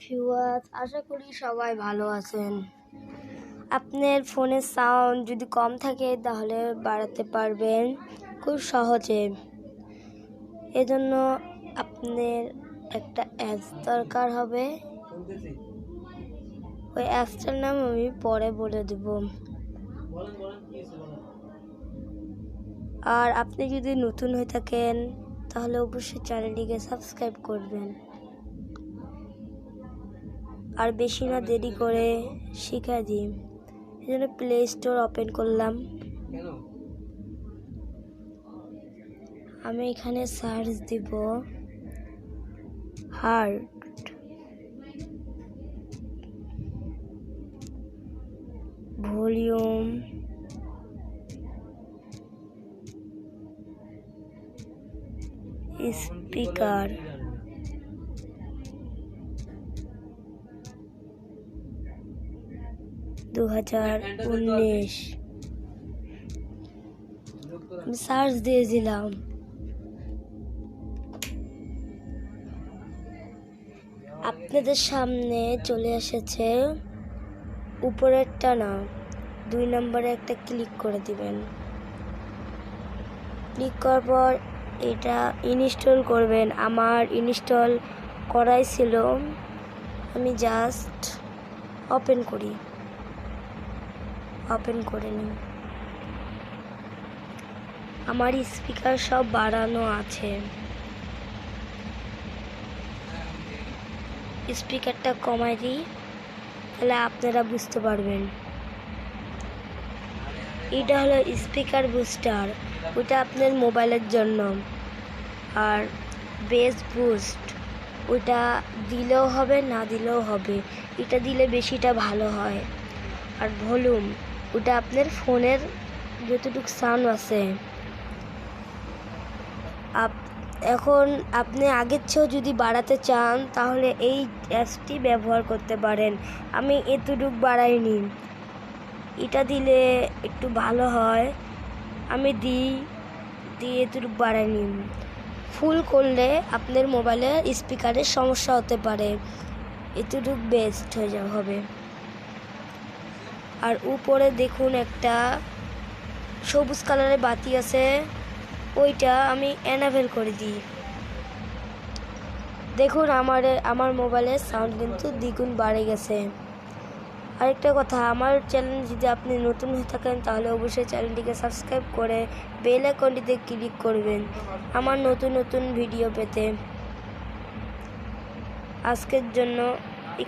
Viewers, আশা করি সবাই ভালো আছেন। আপনার ফোনের সাউন্ড যদি কম থাকে তাহলে বাড়াতে পারবেন খুব সহজে। এজন্য আপনার একটা অ্যাপস দরকার হবে। ওই অ্যাপসটার নাম আমি পরে বলে দেব। আর আপনি যদি নতুন হয়ে থাকেন তাহলে অবশ্যই চ্যানেলটিকে সাবস্ক্রাইব করবেন। আর বেশি না দেরি করে শিখা দিই। এই জন্য প্লে স্টোর ওপেন করলাম। আমি এখানে সার্চ দিব হার্ট। ভলিউম স্পিকার আমি সার্চ দিয়েছিলাম। আপনাদের সামনে চলে এসেছে। উপরেরটা না, 2 নম্বরে একটা ক্লিক করে দিবেন। ক্লিক করার পর এটা ইনস্টল করবেন। আমার ইনস্টল করাই ছিল, আমি জাস্ট ওপেন করে নিই। আমার স্পিকার সব বাড়ানো আছে। স্পিকারটা কমাই দিই, তাহলে আপনারা বুঝতে পারবেন। এটা হলো স্পিকার বুস্টার, ওইটা আপনার মোবাইলের জন্য। আর বেস বুস্ট ওইটা দিলেও হবে, না দিলেও হবে। এটা দিলে বেশিটা ভালো হয়। আর ভলিউম ওটা আপনার ফোনের যতটুকু সাউন্ড আছে। এখন আপনি আগের চেয়েও যদি বাড়াতে চান তাহলে এই অ্যাপসটি ব্যবহার করতে পারেন। আমি এতটুকু বাড়াইনি, এটা দিলে একটু ভালো হয়। আমি দিয়ে এতটুকু বাড়াইনি। ফুল করলে আপনার মোবাইলের স্পিকারের সমস্যা হতে পারে। এতটুকু বেস্ট হয়ে হবে। আর উপরে দেখুন একটা সবুজ কালারের বাতি আছে, ওইটা আমি এনাবেল করে দিই। দেখুন আমার মোবাইলের সাউন্ড কিন্তু দ্বিগুণ বেড়ে গেছে। আরেকটা কথা, আমার চ্যানেল যদি আপনি নতুন হয়ে থাকেন তাহলে অবশ্যই চ্যানেলটিকে সাবস্ক্রাইব করে বেল আইকনটিতে ক্লিক করবেন আমার নতুন ভিডিও পেতে। আজকের জন্য